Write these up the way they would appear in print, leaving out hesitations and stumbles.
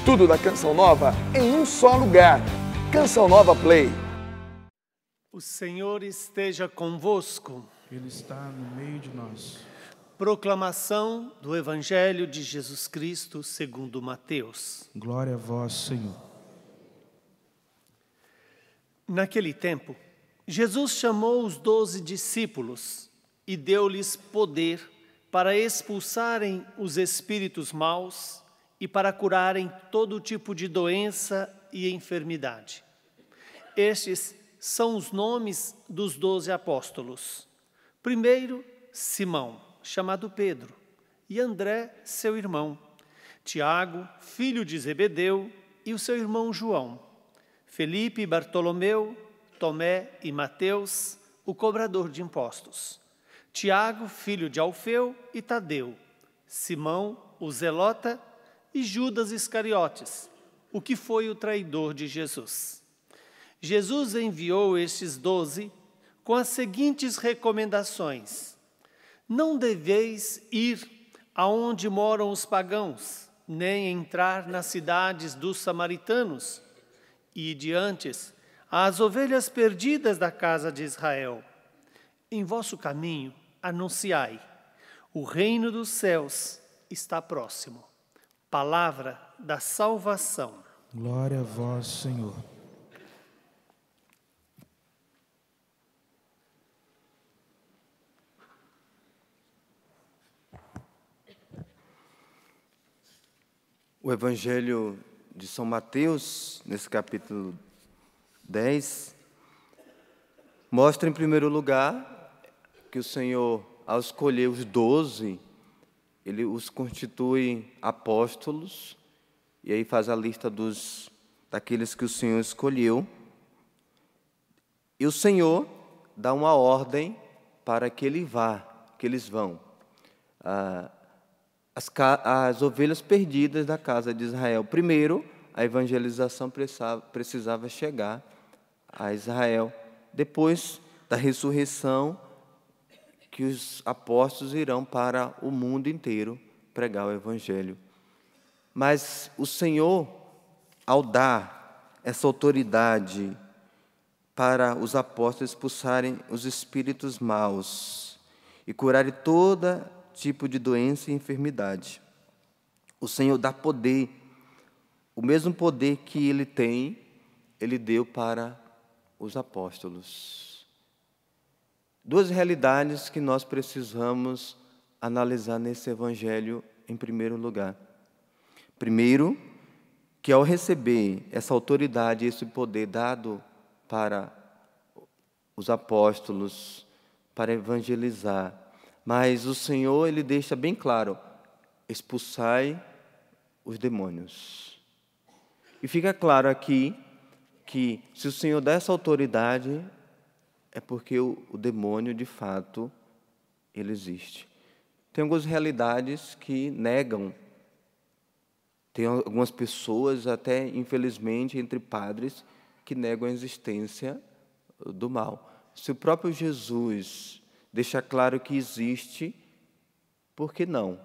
Tudo da Canção Nova em um só lugar. Canção Nova Play. O Senhor esteja convosco. Ele está no meio de nós. Proclamação do Evangelho de Jesus Cristo segundo Mateus. Glória a vós, Senhor. Naquele tempo, Jesus chamou os 12 discípulos e deu-lhes poder para expulsarem os espíritos maus e para curarem todo tipo de doença e enfermidade. Estes são os nomes dos 12 apóstolos. Primeiro, Simão, chamado Pedro, e André, seu irmão, Tiago, filho de Zebedeu, e o seu irmão João, Felipe, Bartolomeu, Tomé e Mateus, o cobrador de impostos, Tiago, filho de Alfeu e Tadeu, Simão, o zelota, e Judas Iscariotes, o que foi o traidor de Jesus. Jesus enviou estes 12 com as seguintes recomendações: não deveis ir aonde moram os pagãos, nem entrar nas cidades dos samaritanos, e diantes às ovelhas perdidas da casa de Israel. Em vosso caminho anunciai: o reino dos céus está próximo. Palavra da salvação. Glória a vós, Senhor. O Evangelho de São Mateus, nesse capítulo 10, mostra em primeiro lugar que o Senhor, ao escolher os 12, Ele os constitui apóstolos, e aí faz a lista daqueles que o Senhor escolheu. E o Senhor dá uma ordem para que eles vão. As ovelhas perdidas da casa de Israel. Primeiro, a evangelização precisava chegar a Israel. Depois da ressurreição, que os apóstolos irão para o mundo inteiro pregar o Evangelho. Mas o Senhor, ao dar essa autoridade para os apóstolos expulsarem os espíritos maus e curarem todo tipo de doença e enfermidade, o Senhor dá poder, o mesmo poder que Ele tem, Ele deu para os apóstolos. Duas realidades que nós precisamos analisar nesse Evangelho em primeiro lugar. Primeiro, que ao receber essa autoridade, esse poder dado para os apóstolos, para evangelizar, mas o Senhor, Ele deixa bem claro: expulsai os demônios. E fica claro aqui que se o Senhor dá essa autoridade, é porque o demônio, de fato, ele existe. Tem algumas realidades que negam. Tem algumas pessoas, até infelizmente, entre padres, que negam a existência do mal. Se o próprio Jesus deixa claro que existe, por que não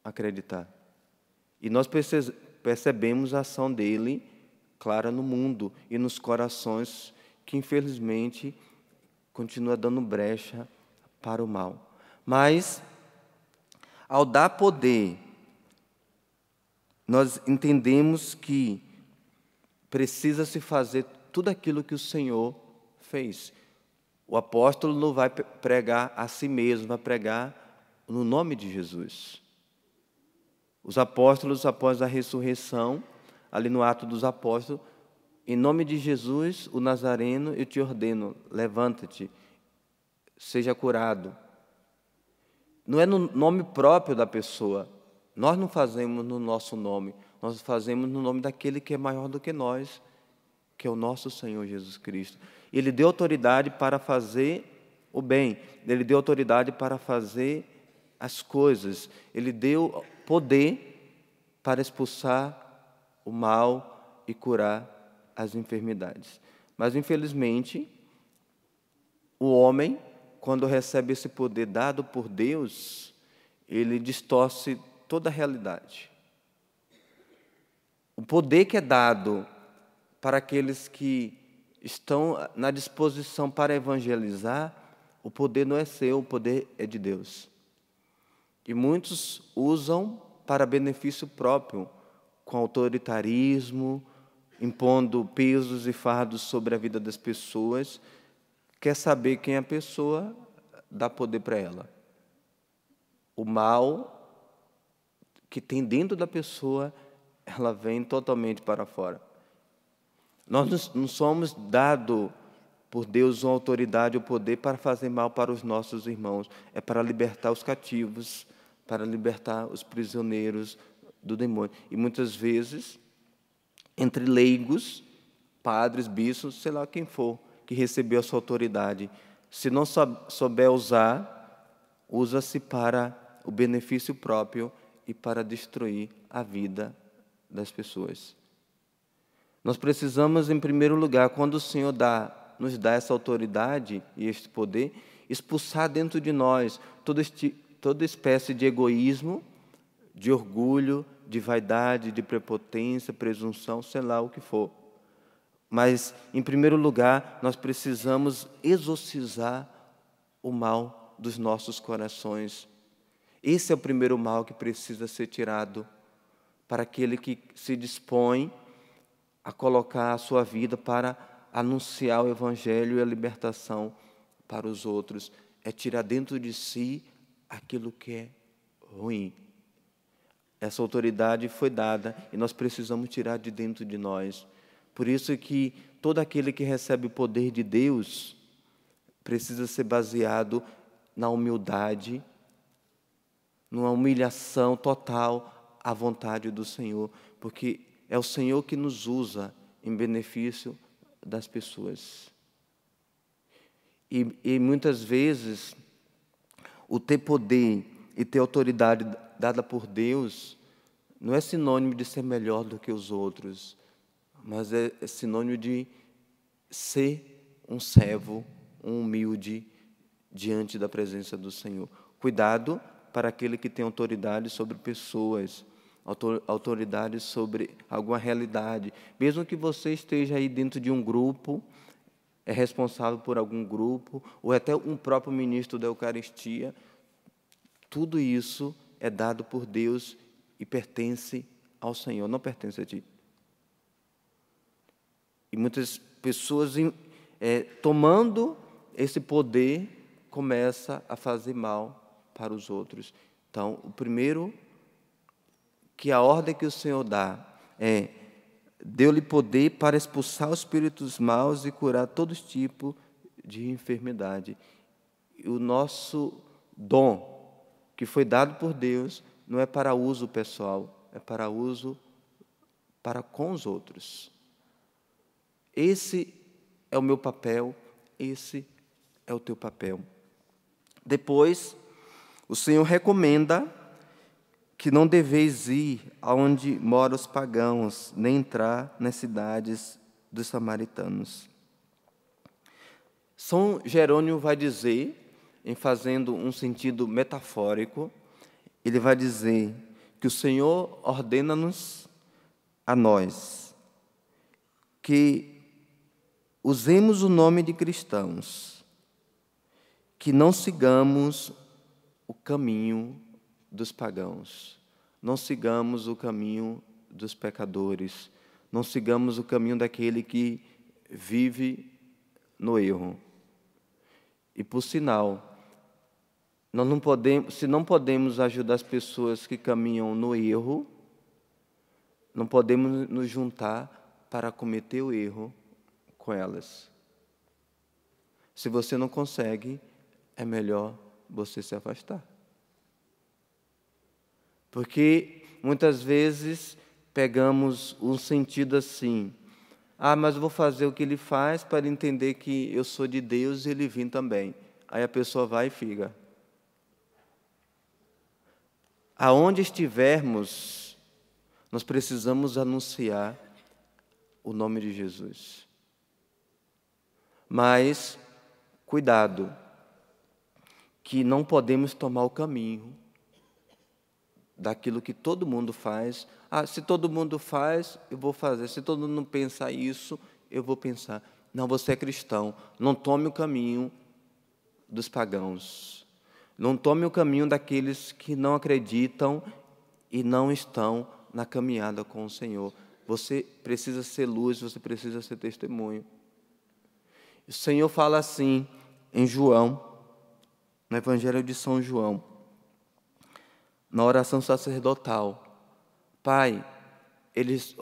acreditar? E nós percebemos a ação dele clara no mundo e nos corações, que infelizmente continua dando brecha para o mal. Mas, ao dar poder, nós entendemos que precisa se fazer tudo aquilo que o Senhor fez. O apóstolo não vai pregar a si mesmo, vai pregar no nome de Jesus. Os apóstolos, após a ressurreição, ali no Ato dos Apóstolos, em nome de Jesus, o Nazareno, eu te ordeno, levanta-te, seja curado. Não é no nome próprio da pessoa. Nós não fazemos no nosso nome, nós fazemos no nome daquele que é maior do que nós, que é o nosso Senhor Jesus Cristo. Ele deu autoridade para fazer o bem, Ele deu autoridade para fazer as coisas, Ele deu poder para expulsar o mal e curar as enfermidades. Mas, infelizmente, o homem, quando recebe esse poder dado por Deus, ele distorce toda a realidade. poder que é dado para aqueles que estão na disposição para evangelizar, o poder não é seu, o poder é de Deus. E muitos usam para benefício próprio, com autoritarismo, impondo pesos e fardos sobre a vida das pessoas. Quer saber quem é a pessoa, dá poder para ela. O mal que tem dentro da pessoa, ela vem totalmente para fora. Nós não somos dados por Deus uma autoridade ou poder para fazer mal para os nossos irmãos. É para libertar os cativos, para libertar os prisioneiros do demônio. E muitas vezes, entre leigos, padres, bispos, sei lá quem for, que recebeu essa autoridade, se não souber usar, usa-se para o benefício próprio e para destruir a vida das pessoas. Nós precisamos, em primeiro lugar, quando o Senhor nos dá essa autoridade e este poder, expulsar dentro de nós toda espécie de egoísmo, de orgulho, de vaidade, de prepotência, presunção, sei lá o que for. Mas, em primeiro lugar, nós precisamos exorcizar o mal dos nossos corações. Esse é o primeiro mal que precisa ser tirado para aquele que se dispõe a colocar a sua vida para anunciar o Evangelho e a libertação para os outros. É tirar dentro de si aquilo que é ruim. Essa autoridade foi dada e nós precisamos tirar de dentro de nós. Por isso que todo aquele que recebe o poder de Deus precisa ser baseado na humildade, numa humilhação total à vontade do Senhor, porque é o Senhor que nos usa em benefício das pessoas. E muitas vezes, o ter poder e ter autoridade dada por Deus não é sinônimo de ser melhor do que os outros, mas é sinônimo de ser um servo, um humilde diante da presença do Senhor. Cuidado para aquele que tem autoridade sobre pessoas, autoridade sobre alguma realidade. Mesmo que você esteja aí dentro de um grupo, é responsável por algum grupo, ou até um próprio ministro da Eucaristia, tudo isso é dado por Deus e pertence ao Senhor, não pertence a ti. E muitas pessoas, tomando esse poder, começam a fazer mal para os outros. Então, o primeiro, que a ordem que o Senhor dá é: deu-lhe poder para expulsar os espíritos maus e curar todo tipo de enfermidade. E o nosso dom, que foi dado por Deus, não é para uso pessoal, é para uso para com os outros. Esse é o meu papel, esse é o teu papel. Depois, o Senhor recomenda que não deveis ir aonde moram os pagãos, nem entrar nas cidades dos samaritanos. São Jerônimo vai dizer, em fazendo um sentido metafórico, ele vai dizer que o Senhor ordena-nos a nós que usemos o nome de cristãos, que não sigamos o caminho dos pagãos, não sigamos o caminho dos pecadores, não sigamos o caminho daquele que vive no erro. E por sinal, nós não podemos, se não podemos ajudar as pessoas que caminham no erro, não podemos nos juntar para cometer o erro com elas. Se você não consegue, é melhor você se afastar. Porque muitas vezes pegamos um sentido assim: mas vou fazer o que ele faz para entender que eu sou de Deus e ele vem também. Aí a pessoa vai e fica. Aonde estivermos, nós precisamos anunciar o nome de Jesus. Mas, cuidado, que não podemos tomar o caminho daquilo que todo mundo faz. Ah, se todo mundo faz, eu vou fazer. Se todo mundo pensa isso, eu vou pensar. Não, você é cristão. Não tome o caminho dos pagãos. Não tome o caminho daqueles que não acreditam e não estão na caminhada com o Senhor. Você precisa ser luz, você precisa ser testemunho. O Senhor fala assim em João, no Evangelho de São João, na oração sacerdotal: Pai,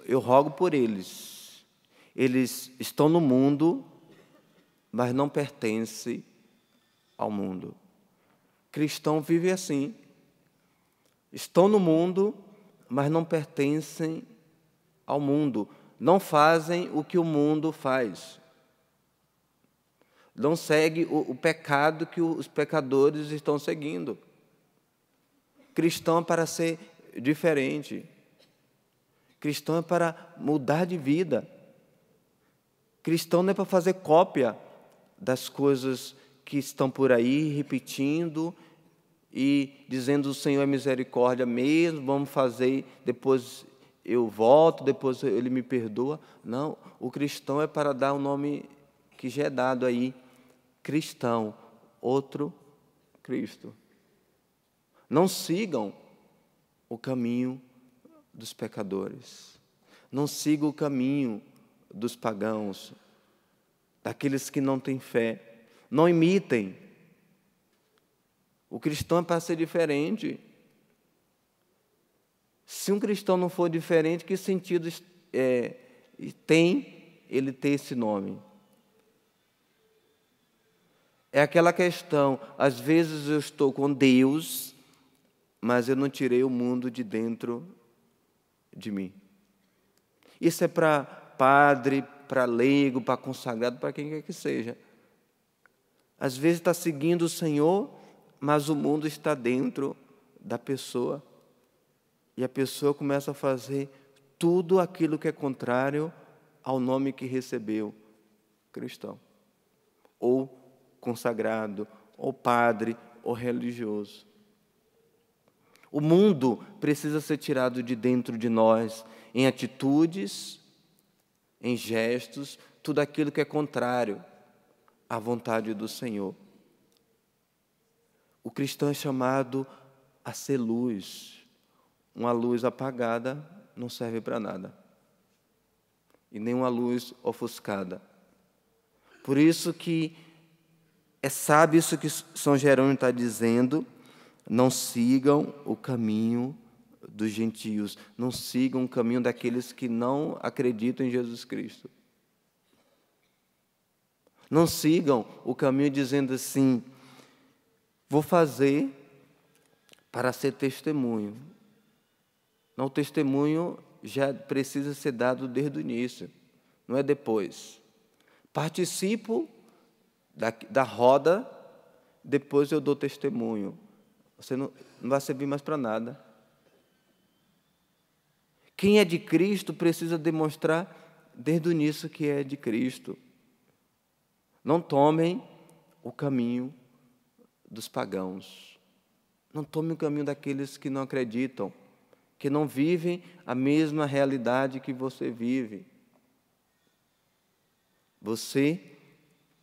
eu rogo por eles. Eles estão no mundo, mas não pertencem ao mundo. Cristão vive assim. Estão no mundo, mas não pertencem ao mundo. Não fazem o que o mundo faz. Não segue o pecado que os pecadores estão seguindo. Cristão é para ser diferente. Cristão é para mudar de vida. Cristão não é para fazer cópia das coisas que estão por aí, repetindo e dizendo: o Senhor é misericórdia mesmo, vamos fazer, depois eu volto, depois Ele me perdoa. Não, o cristão é para dar o nome que já é dado aí, cristão, outro Cristo. Não sigam o caminho dos pecadores. Não sigam o caminho dos pagãos, daqueles que não têm fé. Não imitem. O cristão é para ser diferente. Se um cristão não for diferente, que sentido tem ele ter esse nome? É aquela questão: às vezes eu estou com Deus, mas eu não tirei o mundo de dentro de mim. Isso é para padre, para leigo, para consagrado, para quem quer que seja. Às vezes está seguindo o Senhor, mas o mundo está dentro da pessoa. E a pessoa começa a fazer tudo aquilo que é contrário ao nome que recebeu, cristão. Ou consagrado, ou padre, ou religioso. O mundo precisa ser tirado de dentro de nós, em atitudes, em gestos, tudo aquilo que é contrário à vontade do Senhor. O cristão é chamado a ser luz. Uma luz apagada não serve para nada. E nem uma luz ofuscada. Por isso que é sábio isso que São Jerônimo está dizendo: não sigam o caminho dos gentios, não sigam o caminho daqueles que não acreditam em Jesus Cristo. Não sigam o caminho dizendo assim: vou fazer para ser testemunho. Não, o testemunho já precisa ser dado desde o início, não é depois. Participo da roda, depois eu dou testemunho. Você não vai servir mais para nada. Quem é de Cristo precisa demonstrar desde o início que é de Cristo. Não tomem o caminho dos pagãos. Não tomem o caminho daqueles que não acreditam, que não vivem a mesma realidade que você vive. Você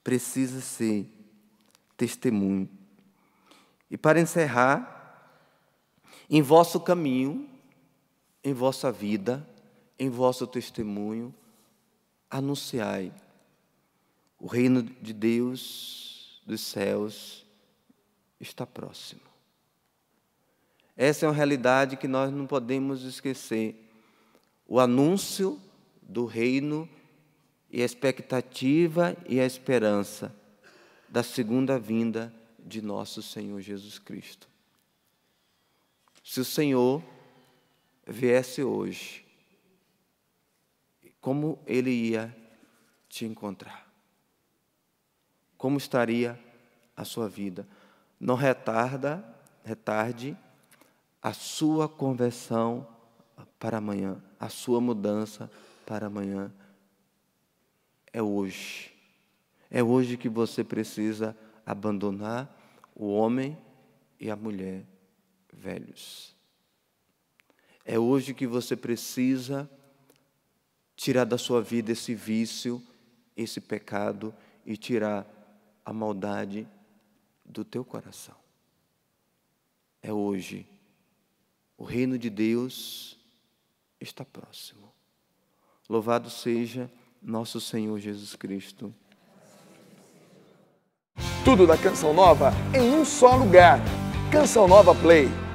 precisa ser testemunho. E para encerrar, em vosso caminho, em vossa vida, em vosso testemunho, anunciai: o reino de Deus, dos céus, está próximo. Essa é uma realidade que nós não podemos esquecer. O anúncio do reino e a expectativa e a esperança da segunda vinda de nosso Senhor Jesus Cristo. Se o Senhor viesse hoje, como Ele ia te encontrar? Como estaria a sua vida? Não retarde a sua conversão para amanhã, a sua mudança para amanhã. É hoje. É hoje que você precisa abandonar o homem e a mulher velhos. É hoje que você precisa tirar da sua vida esse vício, esse pecado e tirar a maldade do teu coração. É hoje. O reino de Deus está próximo. Louvado seja nosso Senhor Jesus Cristo. Tudo da Canção Nova em um só lugar. Canção Nova Play.